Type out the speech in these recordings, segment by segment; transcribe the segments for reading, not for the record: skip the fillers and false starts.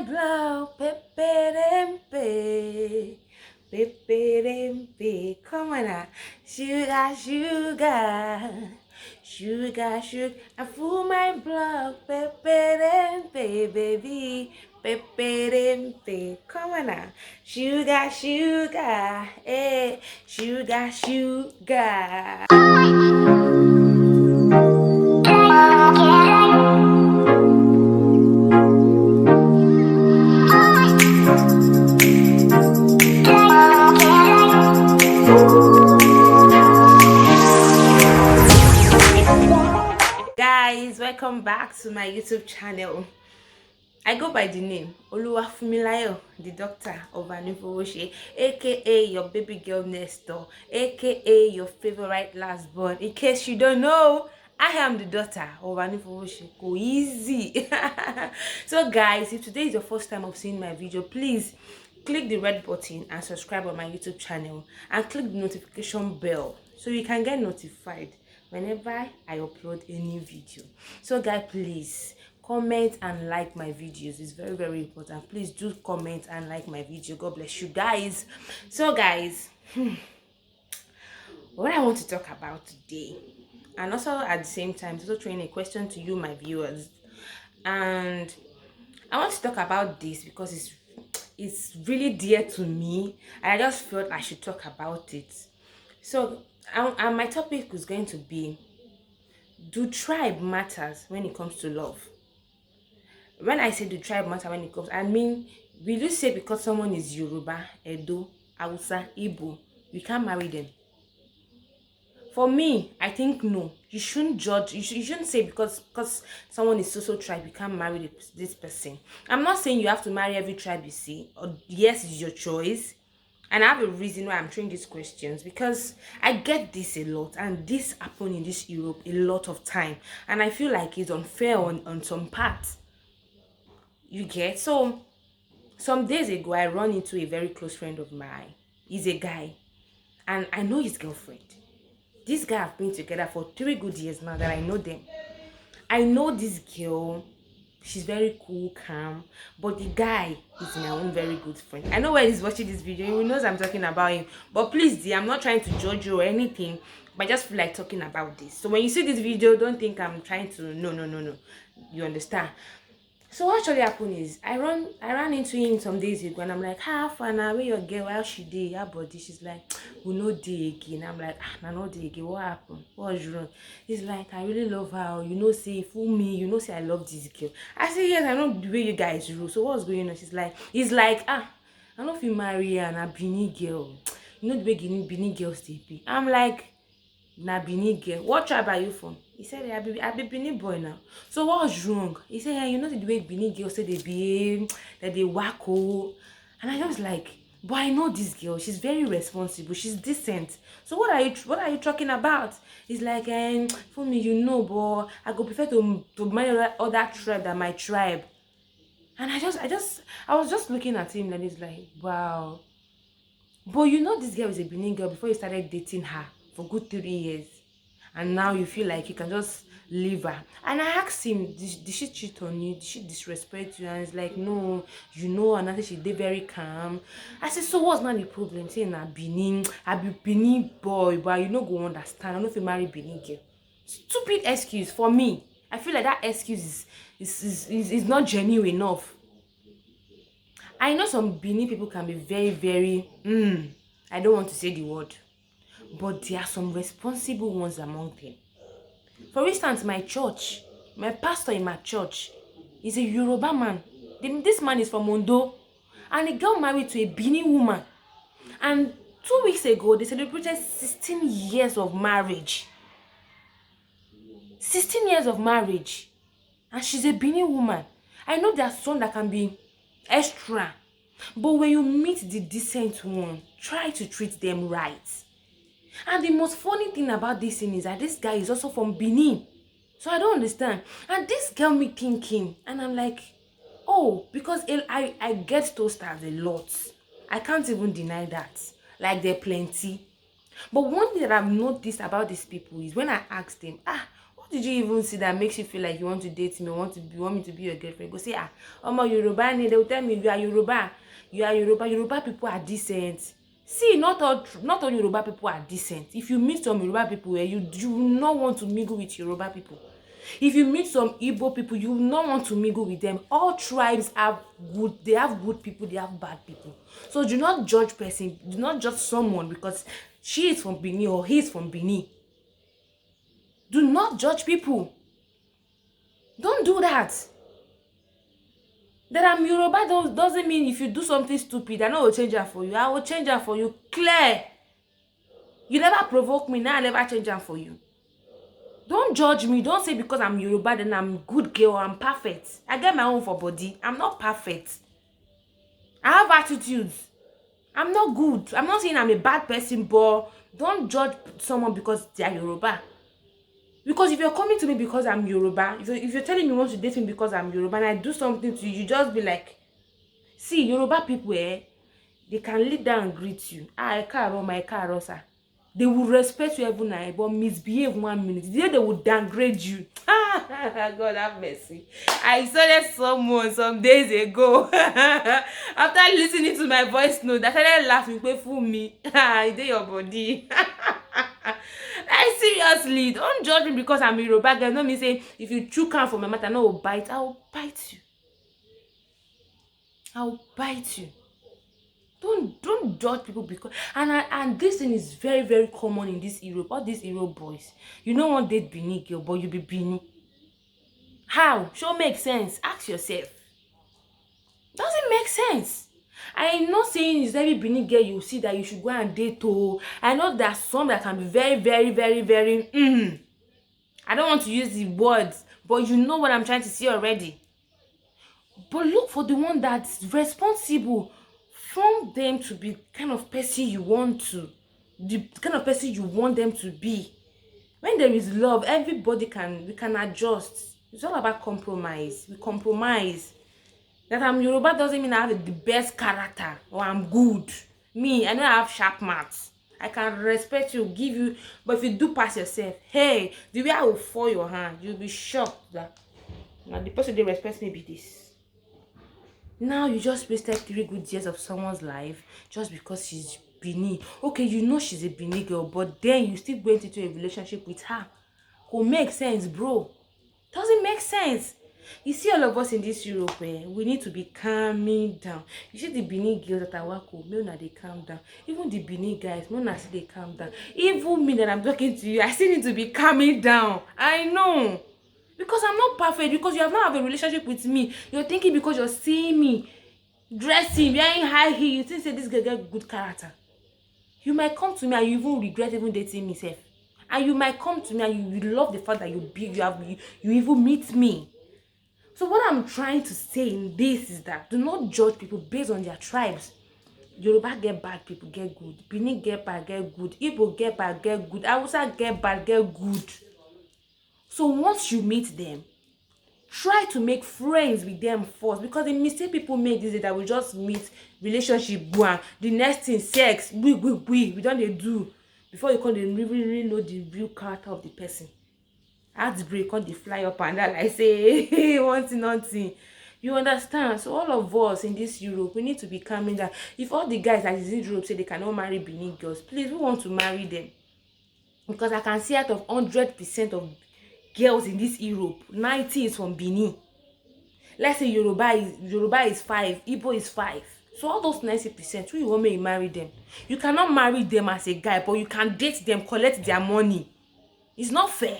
my blood, peperempe, peperempe. Come on now, sugar, sugar, sugar, sugar. I fool my blood, peperempe, baby, peperempe. Come on now, sugar, sugar, sugar, sugar. Guys, welcome back to my YouTube channel. I go by the name Oluwafunmilayo, the doctor of Anifowoshe, aka your baby girl next door, aka your favorite last born. In case you don't know, I am the daughter of Anifowoshe. Go easy. So guys, if today is your first time of seeing my video, please click the red button and subscribe on my YouTube channel and click the notification bell so you can get notified whenever I upload a new video. So guys, please comment and like my videos. It's very, very important. Please do comment and like my video. God bless you guys. So guys, what I want to talk about today, and also at the same time also throwing a question to you, my viewers, and I want to talk about this because it's really dear to me and I just felt I should talk about it. So and my topic is going to be, do tribe matters when it comes to love? When I say do tribe matter when it comes, I mean, will you say because someone is Yoruba, Edo, Hausa, Igbo, you can't marry them? For me, I think no. You shouldn't judge. You shouldn't say because someone is so tribe, you can't marry this person. I'm not saying you have to marry every tribe you see. Or yes, it's your choice. And I have a reason why I'm throwing these questions, because I get this a lot, and this happens in this Europe a lot of time, and I feel like it's unfair on some parts. You get? So some days ago I run into a very close friend of mine. He's a guy, and I know his girlfriend. This guy have been together for 3 good years now that I know them. I know this girl, she's very cool, calm, but the guy is my own very good friend. I know when he's watching this video, he knows I'm talking about him. But please, dear, I'm not trying to judge you or anything, but I just feel like talking about this. So when you see this video, don't think I'm trying to, no. You understand? So what actually happened is I ran into him some days ago, and I'm like, how far now, where your girl, how she did, her body? She's like, we no day again. I'm like, no day again, what happened? What was wrong? He's like, I really love her, you know, say fool me, you know, say I love this girl. I say, yes, I know the way you guys rule, so what's going on? He's like, I don't know if you marry her and a Bini girl, you know the way Bini girls they be. I'm like, na Bini girl, what tribe are you from? He said, I be Bini boy now. So what's wrong? He said, yeah, you know the way Bini girls say they behave, that they wacko. And I was like, but I know this girl, she's very responsible, she's decent. So what are you talking about? He's like, for me, you know, but I go prefer to marry other tribe than my tribe. And I was just looking at him, and he's like, wow. But you know this girl is a Benin girl before you started dating her for good 3 years. And now you feel like you can just leave her. And I asked him, did she cheat on you? Did she disrespect you? And he's like, no, you know, and I think she did very calm. I said, so what's not the problem? Saying I be Benin boy, but you know go understand. I don't know if you marry Benin girl. Stupid excuse for me. I feel like that excuse is not genuine enough. I know some Benin people can be very, very, I don't want to say the word, but there are some responsible ones among them. For instance, my church, my pastor in my church is a Yoruba man. This man is from Ondo, and he got married to a Benin woman. And 2 weeks ago, they celebrated 16 years of marriage. 16 years of marriage. And she's a Benin woman. I know there's some that can be extra, but when you meet the decent one, try to treat them right. And the most funny thing about this thing is that this guy is also from Benin. So I don't understand. And this got me thinking, and I'm like, oh, because I get toasters a lot. I can't even deny that. Like, they're plenty. But one thing that I've noticed about these people is when I ask them, what What did you even see that makes you feel like you want to date me, want me to be your girlfriend? Go say, ah, Omo Yoruba ni. They will tell me you are Yoruba. You are Yoruba. Yoruba people are decent. See, not all Yoruba people are decent. If you meet some Yoruba people where you will not want to mingle with Yoruba people. If you meet some Igbo people, you will not want to mingle with them. All tribes have good people, they have bad people. So do not judge person, do not judge someone because she is from Benin or he is from Benin. Do not judge people. Don't do that. That I'm Yoruba doesn't mean if you do something stupid, I know I will change her for you. I will change her for you. Clear. You never provoke me, now I never change her for you. Don't judge me. Don't say because I'm Yoruba then I'm good girl, I'm perfect. I get my own for body. I'm not perfect. I have attitudes. I'm not good. I'm not saying I'm a bad person, but don't judge someone because they are Yoruba. Because if you're coming to me because I'm Yoruba, if you're telling me you want to date me because I'm Yoruba and I do something to you, you just be like, see, Yoruba people, they can lead down and greet you. Ah, my car, sir. They will respect you every night, but misbehave 1 minute. They will downgrade you. God have mercy. I saw someone some days ago. After listening to my voice note, I started laughing. Wait for me. I did your body. Like seriously, don't judge me because I'm Yoruba girl. No me say if you chew can for my mouth, I know bite. I will bite you. I will bite you. Don't judge people because and this thing is very very common in this Europe. All these Europe boys, you don't want date Benin girl, but you be Benin. How? Sure make sense. Ask yourself. Doesn't make sense. I'm not saying it's every Benin girl you see that you should go and date. Oh, I know there's some that can be very very very very. I don't want to use the words, but you know what I'm trying to say already. But look for the one that's responsible. From them to be kind of person you want to, the kind of person you want them to be. When there is love, everybody we can adjust. It's all about compromise. We compromise. That I'm Yoruba doesn't mean I have the best character or I'm good. Me, I know I have sharp maths. I can respect you, give you, but if you do pass yourself, hey, the way I will fall your hand, you'll be shocked that now the person they respect me be this. Now you just wasted 3 good years of someone's life just because she's Benin. Okay, you know she's a Benin girl, but then you still went into a relationship with her. Could make sense, bro. Doesn't make sense. You see all of us in this Europe, we need to be calming down. You see the Benin girls that I work with, me they calm down. Even the Benin guys, me see they calm down. Even me that I'm talking to you, I still need to be calming down. I know. Because I'm not perfect, because you have not have a relationship with me. You're thinking because you're seeing me dressing, wearing high heel, you think say this girl get good character. You might come to me and you even regret even dating me, sef. And you might come to me and you love the fact that you even meet me. So what I'm trying to say in this is that do not judge people based on their tribes. Yoruba get bad, people get good. Benin get bad, get good. Igbo get bad, get good. Hausa get bad, get good. So once you meet them, try to make friends with them first, because the mistake people make is that we just meet, relationship, boom, the next thing, sex, we don't do before you can really know the real character of the person. Heartbreak when they fly up and down like say hey, nothing. You understand? So all of us in this Europe, we need to be calming down. If all the guys that is in Europe say they cannot marry Benin girls, please, we want to marry them. Because I can see out of 100% of girls in this Europe, 90 is from Benin. Let's say Yoruba is 5, Igbo is 5. So all those 90%, who you want me to marry them? You cannot marry them as a guy, but you can date them, collect their money. It's not fair.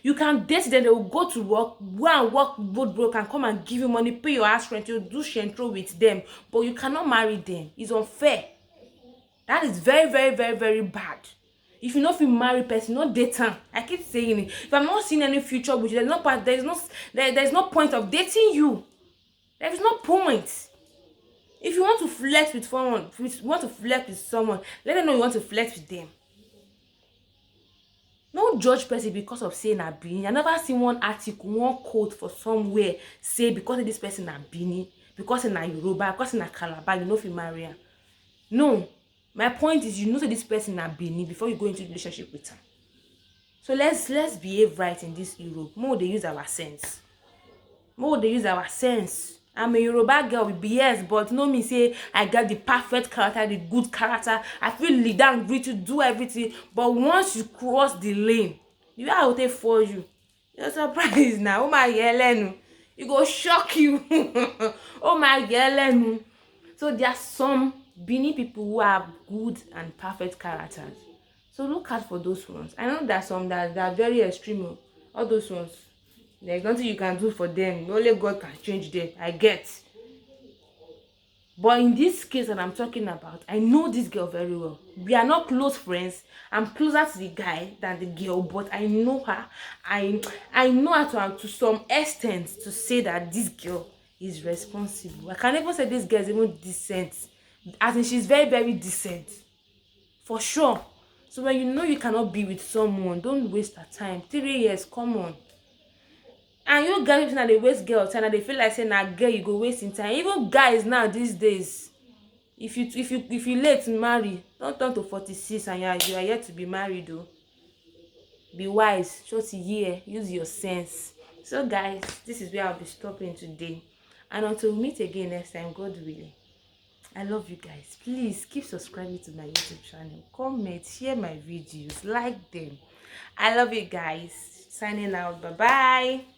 You can date them, they will go to work, go and work both broke and come and give you money, pay your house rent, you do shentro with them, but you cannot marry them. It's unfair. That is very, very, very, very bad. If you know if you marry person, not date her. I keep saying it. If I'm not seeing any future with you, there's no point of dating you. There is no point. If you want to flirt with someone, let them know you want to flirt with them. Don't judge person because of saying a Benin. I never seen one article, one quote for somewhere say because of this person a Benin, because in a Yoruba, because in a Calabar, you know if you marry her. No. My point is, you know that this person a Benin before you go into a relationship with her. So let's behave right in this Europe. More they use our sense. More they use our sense. I'm a Yoruba girl with BS, but no me say I got the perfect character, the good character. I feel lead and greet to do everything. But once you cross the lane, you are out there for you. You're surprised now. Oh my Helenu. It go shock you. Oh my Helenu. So there are some Benin people who have good and perfect characters. So look out for those ones. I know there are some that are very extreme. All those ones, there's nothing you can do for them. Only God can change them. I get. But in this case that I'm talking about, I know this girl very well. We are not close friends. I'm closer to the guy than the girl, but I know her. I know her to some extent to say that this girl is responsible. I can even say this girl is even decent. As in, she's very, very decent. For sure. So when you know you cannot be with someone, don't waste her time. 3 years, come on. And you guys na dey waste girl time, and they feel like say na girl you go waste in time. Even guys now these days, if you late marry, don't turn to 46 and you are yet to be married o. Be wise, short year, use your sense. So guys, this is where I'll be stopping today, and until we meet again next time, God willing. I love you guys. Please keep subscribing to my YouTube channel, comment, share my videos, like them. I love you guys. Signing out. Bye bye.